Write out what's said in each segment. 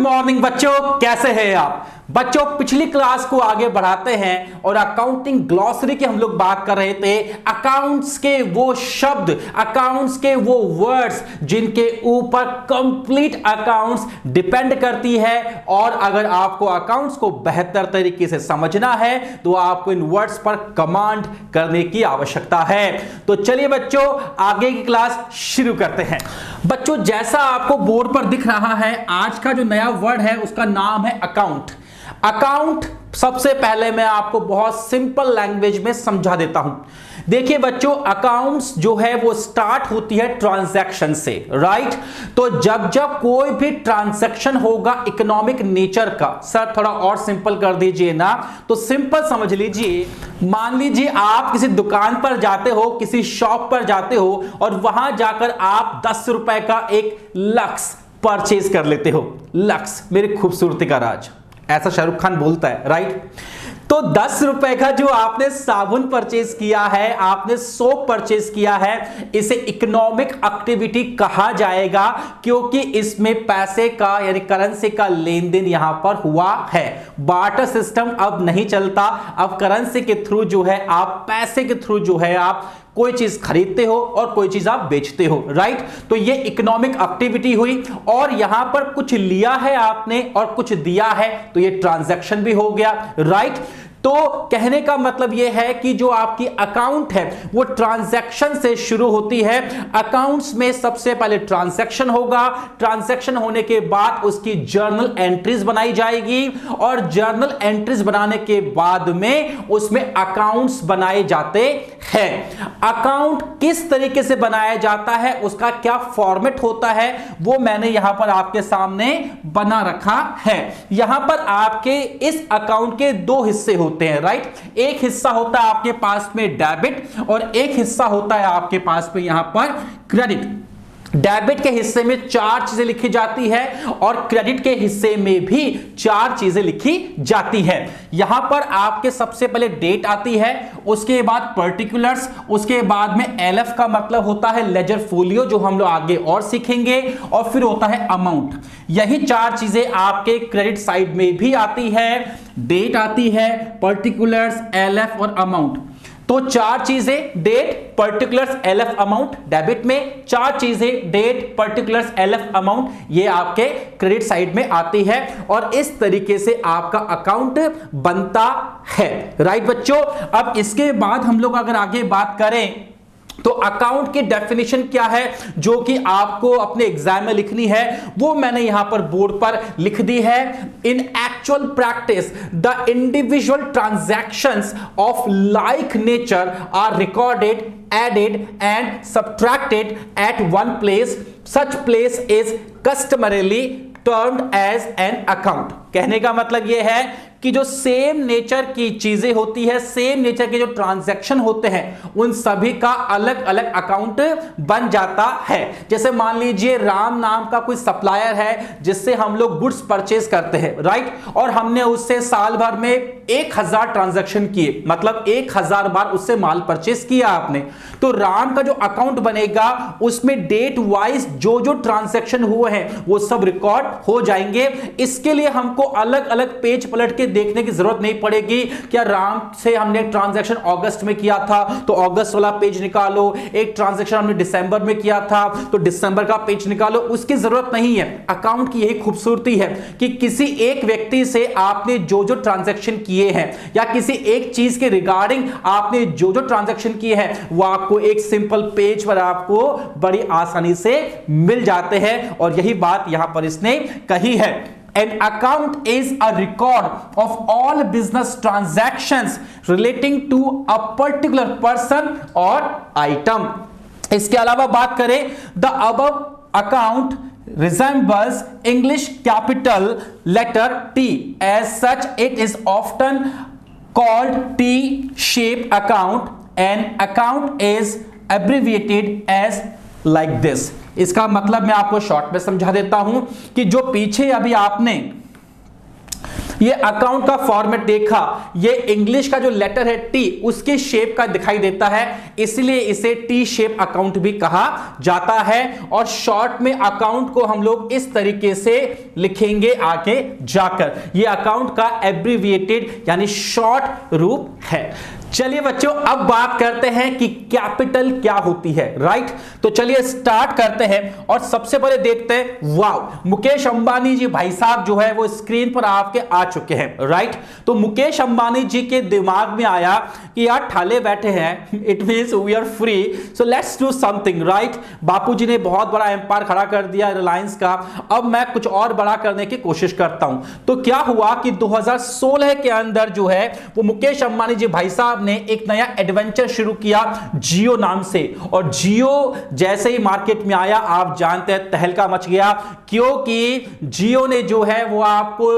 Morning बच्चों, कैसे हैं आप बच्चों। पिछली क्लास को आगे बढ़ाते हैं और अकाउंटिंग ग्लॉसरी की हम लोग बात कर रहे थे। अकाउंट्स के वो शब्द, अकाउंट्स के वो वर्ड्स जिनके ऊपर कंप्लीट अकाउंट्स डिपेंड करती है, और अगर आपको अकाउंट्स को बेहतर तरीके से समझना है तो आपको इन वर्ड्स पर कमांड करने की आवश्यकता है। तो चलिए बच्चों, आगे की क्लास शुरू करते हैं। बच्चों, जैसा आपको बोर्ड पर दिख रहा है, आज का जो नया वर्ड है उसका नाम है अकाउंट। अकाउंट सबसे पहले मैं आपको बहुत सिंपल लैंग्वेज में समझा देता हूं। देखिए बच्चों, अकाउंट्स जो है वो स्टार्ट होती है ट्रांजैक्शन से, राइट। तो जब जब कोई भी ट्रांजैक्शन होगा इकोनॉमिक नेचर का, सर थोड़ा और सिंपल कर दीजिए ना, तो सिंपल समझ लीजिए। मान लीजिए आप किसी दुकान पर जाते हो, किसी शॉप पर जाते हो, और वहां जाकर आप 10 रुपए का एक लक्स परचेज कर लेते हो। लक्स मेरी खूबसूरती का राज, ऐसा शाहरुख खान बोलता है, राइट। तो 10 रुपए का जो आपने साबुन परचेज किया है, आपने सोप परचेज किया है, इसे इकोनॉमिक एक्टिविटी कहा जाएगा, क्योंकि इसमें पैसे का यानी करेंसी का लेन देन यहां पर हुआ है। बार्टर सिस्टम अब नहीं चलता, अब करेंसी के थ्रू जो है आप, पैसे के थ्रू जो है आप कोई चीज खरीदते हो और कोई चीज आप बेचते हो, राइट। तो ये इकोनॉमिक एक्टिविटी हुई, और यहां पर कुछ लिया है आपने और कुछ दिया है, तो ये ट्रांजैक्शन भी हो गया, राइट। तो कहने का मतलब यह है कि जो आपकी अकाउंट है वो ट्रांजैक्शन से शुरू होती है। अकाउंट्स में सबसे पहले ट्रांजैक्शन होगा, ट्रांजैक्शन होने के बाद उसकी जर्नल एंट्रीज बनाई जाएगी, और जर्नल एंट्रीज बनाने के बाद में उसमें अकाउंट्स बनाए जाते हैं। अकाउंट किस तरीके से बनाया जाता है, उसका क्या फॉर्मेट होता है, वो मैंने यहां पर आपके सामने बना रखा है। यहां पर आपके इस अकाउंट के दो हिस्से होते हैं, राइट। एक हिस्सा होता है आपके पास में डेबिट, और एक हिस्सा होता है आपके पास में यहां पर क्रेडिट। डेबिट के हिस्से में 4 चीजें लिखी जाती है, और क्रेडिट के हिस्से में भी 4 चीजें लिखी जाती है। यहां पर आपके सबसे पहले डेट आती है, उसके बाद पर्टिकुलर्स, उसके बाद में एलएफ का मतलब होता है लेजर फोलियो, जो हम लोग आगे और सीखेंगे, और फिर होता है अमाउंट। यही 4 चीजें आपके क्रेडिट साइड में भी आती है। डेट आती है, पर्टिकुलर्स, एलएफ और अमाउंट। तो 4 चीजें, date, particulars, LF, amount. Debit में 4 चीजें, डेट, पर्टिकुलर्स, एलएफ, अमाउंट, ये आपके क्रेडिट साइड में आती है, और इस तरीके से आपका अकाउंट बनता है, राइट बच्चों। अब इसके बाद हम लोग अगर आगे बात करें तो अकाउंट की डेफिनेशन क्या है, जो कि आपको अपने एग्जाम में लिखनी है, वो मैंने यहां पर बोर्ड पर लिख दी है। In actual practice the individual transactions of like nature are recorded, added and subtracted at one place. Such place is customarily termed as an account. कहने का मतलब यह है कि जो सेम नेचर की चीजें होती है, सेम नेचर के जो ट्रांजैक्शन होते हैं, उन सभी का अलग अलग अकाउंट बन जाता है। जैसे मान लीजिए राम नाम का कोई सप्लायर है जिससे हम लोग गुड्स परचेज करते हैं, राइट, और हमने उससे साल भर में 1000 ट्रांजैक्शन किए, मतलब 1000 बार उससे माल परचेज किया आपने, तो राम का जो अकाउंट बनेगा उसमें डेट वाइज जो जो ट्रांजैक्शन हुए हैं वो सब रिकॉर्ड हो जाएंगे। इसके लिए हमको अलग अलग पेज पलट के देखने की जरूरत नहीं पड़ेगी। क्या राम से हमने ट्रांजैक्शन अगस्त में किया था तो अगस्त वाला पेज निकालो, एक ट्रांजैक्शन हमने दिसंबर में किया था तो दिसंबर का पेज निकालो, उसकी जरूरत नहीं है। अकाउंट की यही खूबसूरती है कि किसी एक व्यक्ति से आपने जो जो ट्रांजैक्शन किए हैं, या किसी एक चीज के रिगार्डिंग आपने जो जो ट्रांजैक्शन किए हैं, वो आपको एक सिंपल पेज पर आपको बड़ी आसानी से मिल जाते हैं। और यही बात यहां पर इसने कही है। An account is a record of all business transactions relating to a particular person or item. इसके अलावा बात करें, the above account resembles English capital letter T. As such, it is often called T-shaped account. An account is abbreviated as like this. इसका मतलब मैं आपको short में समझा देता हूं कि जो पीछे अभी आपने ये अकाउंट का फॉर्मेट देखा, ये इंग्लिश का जो लेटर है टी उसकी शेप का दिखाई देता है, इसलिए इसे टी शेप अकाउंट भी कहा जाता है। और शॉर्ट में अकाउंट को हम लोग इस तरीके से लिखेंगे आगे जाकर। ये अकाउंट का एब्रिविएटेड यानी शॉर्ट रूप है। चलिए बच्चों, अब बात करते हैं कि कैपिटल क्या होती है, राइट। तो चलिए स्टार्ट करते हैं और सबसे पहले देखते हैं, वाव, मुकेश अंबानी जी भाई साहब जो है वो स्क्रीन पर आपके आ चुके हैं, राइट। तो मुकेश अंबानी जी के दिमाग में आया कि यार ठाले बैठे हैं, it means we are free, so let's do something, right. Bapuji ने बहुत बड़ा एम्पायर खड़ा कर दिया रिलायंस का, अब मैं कुछ और बड़ा करने की कोशिश करता हूं। तो क्या हुआ कि 2016 के अंदर जो है वो मुकेश अंबानी जी भाई साहब ने एक नया एडवेंचर शुरू किया जियो नाम से। और जियो जैसे ही मार्केट में आया, आप जानते हैं तहलका मच गया, क्योंकि जियो ने जो है वो आपको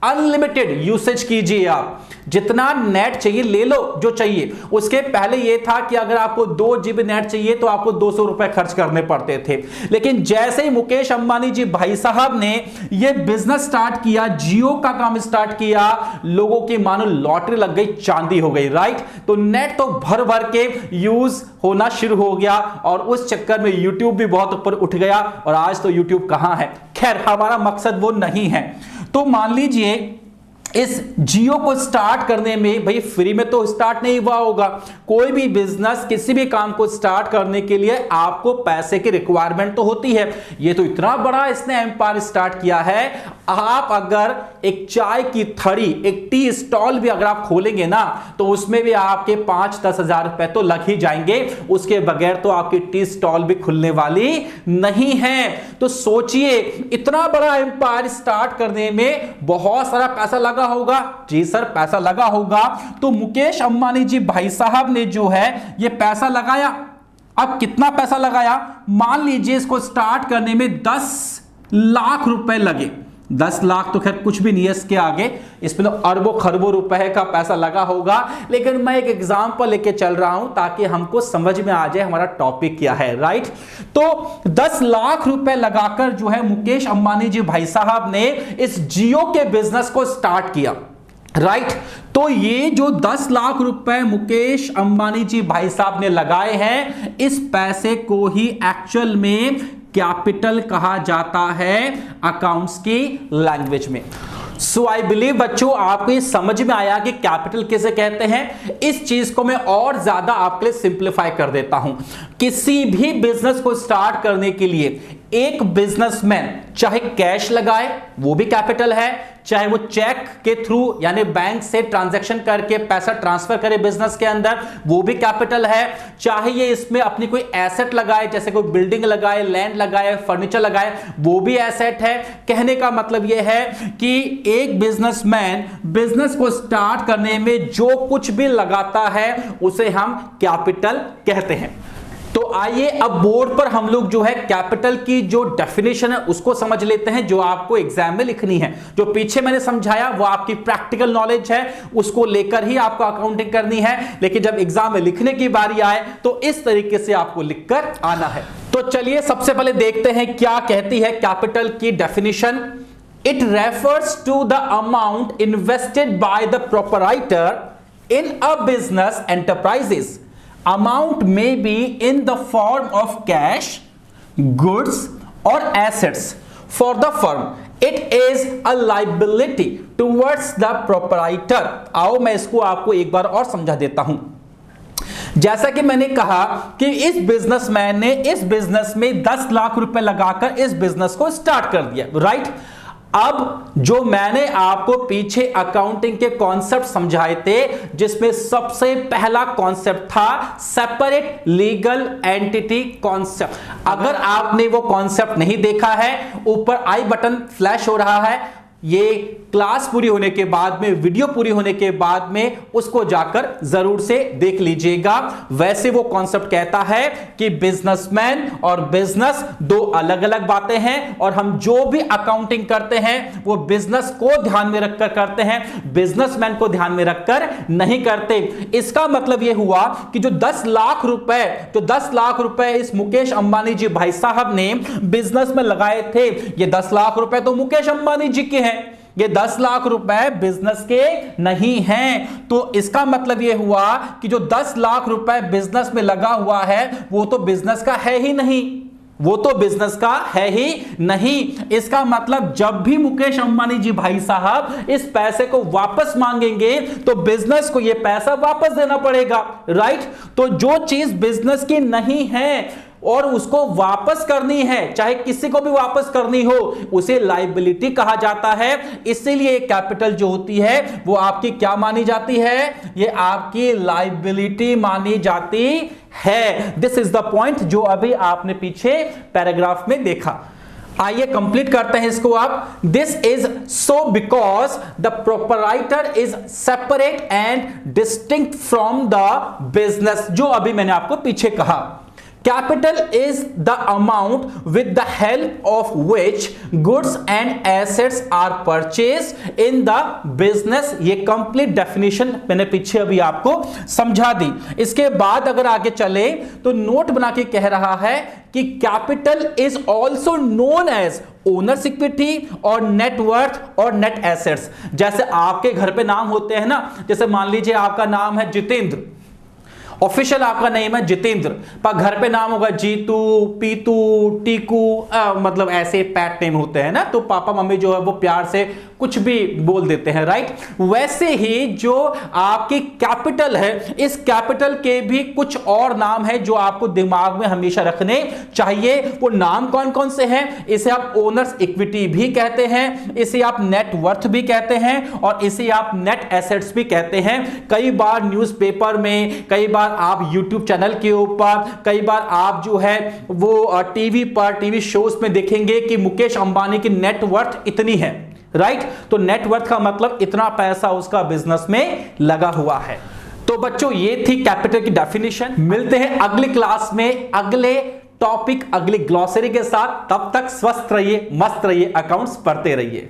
अनलिमिटेड यूसेज कीजिए, आप जितना नेट चाहिए ले लो जो चाहिए। उसके पहले यह था कि अगर आपको 2 GB नेट चाहिए तो आपको 200 रुपए खर्च करने पड़ते थे। लेकिन जैसे ही मुकेश अंबानी जी भाई साहब ने यह बिजनेस स्टार्ट किया, जियो का काम स्टार्ट किया, लोगों की मानो लॉटरी लग गई, चांदी हो गई, राइट। तो नेट तो भर भर के यूज होना शुरू हो गया और उस चक्कर में यूट्यूब भी बहुत ऊपर उठ गया और आज तो यूट्यूब कहां है। खैर, हमारा मकसद वो नहीं है। तो मान लीजिए इस जियो को स्टार्ट करने में, भाई फ्री में तो स्टार्ट नहीं हुआ होगा, कोई भी बिजनेस किसी भी काम को स्टार्ट करने के लिए आपको पैसे की रिक्वायरमेंट तो होती है। ये तो इतना बड़ा इसने एम्पायर स्टार्ट किया है, आप अगर एक चाय की थड़ी, एक टी स्टॉल भी अगर आप खोलेंगे ना तो उसमें भी आपके 5-10 हजार रुपए तो लग ही जाएंगे, उसके बगैर तो आपकी टी स्टॉल भी खुलने वाली नहीं है। तो सोचिए, इतना बड़ा एम्पायर स्टार्ट करने में बहुत सारा पैसा लगा होगा। जी सर, पैसा लगा होगा। तो मुकेश अंबानी जी भाई साहब ने जो है ये पैसा लगाया। अब कितना पैसा लगाया, मान लीजिए इसको स्टार्ट करने में 10 लाख रुपए लगे। 10 लाख तो खैर कुछ भी नहीं है इसके आगे, इसमें तो अरबों खरबों रुपए का पैसा लगा होगा। लेकिन मैं एक एग्जांपल लेके चल रहा हूं ताकि हमको समझ में आ जाए हमारा टॉपिक क्या है, राइट। तो 10 लाख रुपए लगाकर जो है मुकेश अंबानी जी भाई साहब ने इस जियो के बिजनेस को स्टार्ट किया, राइट। तो ये जो 10 लाख रुपए मुकेश अंबानी जी भाई साहब ने लगाए हैं, इस पैसे को ही एक्चुअल में कैपिटल कहा जाता है अकाउंट्स की लैंग्वेज में। सो आई बिलीव बच्चों आपको ये समझ में आया कि कैपिटल किसे कहते हैं। इस चीज को मैं और ज्यादा आपके लिए सिंप्लीफाई कर देता हूं। किसी भी बिजनेस को स्टार्ट करने के लिए एक बिजनेसमैन चाहे कैश लगाए वो भी कैपिटल है, चाहे वो चेक के थ्रू यानी बैंक से ट्रांजैक्शन करके पैसा ट्रांसफर करे बिजनेस के अंदर वो भी कैपिटल है, चाहे ये इसमें अपनी कोई एसेट लगाए जैसे कोई बिल्डिंग लगाए, लैंड लगाए, फर्नीचर लगाए वो भी एसेट है। कहने का मतलब यह है कि एक बिजनेसमैन बिजनेस को स्टार्ट करने में जो कुछ भी लगाता है उसे हम कैपिटल कहते हैं। तो आइए अब बोर्ड पर हम लोग जो है कैपिटल की जो डेफिनेशन है उसको समझ लेते हैं, जो आपको एग्जाम में लिखनी है। जो पीछे मैंने समझाया वो आपकी प्रैक्टिकल नॉलेज है, उसको लेकर ही आपको अकाउंटिंग करनी है। लेकिन जब एग्जाम में लिखने की बारी आए तो इस तरीके से आपको लिखकर आना है। तो चलिए सबसे पहले देखते हैं क्या कहती है कैपिटल की definition. It refers to the amount invested by the proprietor in a business enterprises. Amount may be in the form of cash, goods or assets for the firm. It is a liability towards the proprietor. आओ मैं इसको आपको एक बार और समझा देता हूं। जैसा कि मैंने कहा कि इस बिजनेसमैन ने इस बिजनेस में 10 लाख रुपए लगाकर इस बिजनेस को स्टार्ट कर दिया, राइट। अब जो मैंने आपको पीछे अकाउंटिंग के कॉन्सेप्ट समझाए थे जिसमें सबसे पहला कॉन्सेप्ट था सेपरेट लीगल एंटिटी कॉन्सेप्ट। अगर आपने वो कॉन्सेप्ट नहीं देखा है, ऊपर आई बटन फ्लैश हो रहा है, ये क्लास पूरी होने के बाद में, वीडियो पूरी होने के बाद में उसको जाकर जरूर से देख लीजिएगा। वैसे वो कॉन्सेप्ट कहता है कि बिजनेसमैन और बिजनेस दो अलग अलग बातें हैं और हम जो भी अकाउंटिंग करते हैं वो बिजनेस को ध्यान में रखकर करते हैं, बिजनेसमैन को ध्यान में रखकर नहीं करते। इसका मतलब यह हुआ कि जो 10 लाख रुपए इस मुकेश अंबानी जी भाई साहब ने बिजनेस में लगाए थे, ये 10 लाख रुपए तो मुकेश अंबानी जी के हैं, ये 10 लाख रुपए बिजनेस के नहीं हैं। तो इसका मतलब ये हुआ कि जो 10 लाख रुपए बिजनेस में लगा हुआ है वो तो बिजनेस का है ही नहीं, वो तो बिजनेस का है ही नहीं। इसका मतलब जब भी मुकेश अंबानी जी भाई साहब इस पैसे को वापस मांगेंगे तो बिजनेस को ये पैसा वापस देना पड़ेगा, राइट। तो जो चीज बिजनेस की नहीं है और उसको वापस करनी है, चाहे किसी को भी वापस करनी हो, उसे लायबिलिटी कहा जाता है। इसीलिए कैपिटल जो होती है वो आपकी क्या मानी जाती है, ये आपकी लायबिलिटी मानी जाती है। दिस इज द पॉइंट जो अभी आपने पीछे पैराग्राफ में देखा। आइए कंप्लीट करते हैं इसको आप। This is so because the proprietor is separate and distinct from the business, जो अभी मैंने आपको पीछे कहा। Capital is the amount with the help of which goods and assets are purchased in the business। ये कंप्लीट डेफिनेशन मैंने पीछे अभी आपको समझा दी। इसके बाद अगर आगे चले तो नोट बना के कह रहा है कि capital is also known as owner's equity और नेटवर्थ और नेट एसेट्स। जैसे आपके घर पे नाम होते हैं ना, जैसे मान लीजिए आपका नाम है जितेंद्र, ऑफिशियल आपका नेम है जितेंद्र, पर घर पे नाम होगा जीतू, पीतू, टीकू, मतलब ऐसे पैट नेम होते हैं ना, तो पापा मम्मी जो है वो प्यार से कुछ भी बोल देते हैं, राइट। वैसे ही जो आपकी कैपिटल है, इस कैपिटल के भी कुछ और नाम है जो आपको दिमाग में हमेशा रखने चाहिए। वो नाम कौन कौन से हैं? इसे आप ओनर्स इक्विटी भी कहते हैं, इसे आप नेटवर्थ भी कहते हैं और इसे आप नेट एसेट्स भी कहते हैं। कई बार न्यूज़पेपर में, कई बार आप यूट्यूब चैनल के ऊपर, कई बार आप जो है वो टीवी पर, टीवी शोज में देखेंगे कि मुकेश अंबानी की नेटवर्थ इतनी है, राइट। तो नेटवर्थ का मतलब इतना पैसा उसका बिजनेस में लगा हुआ है। तो बच्चों ये थी कैपिटल की डेफिनेशन। मिलते हैं अगली क्लास में अगले टॉपिक, अगली ग्लॉसरी के साथ। तब तक स्वस्थ रहिए, मस्त रहिए, अकाउंट्स पढ़ते रहिए।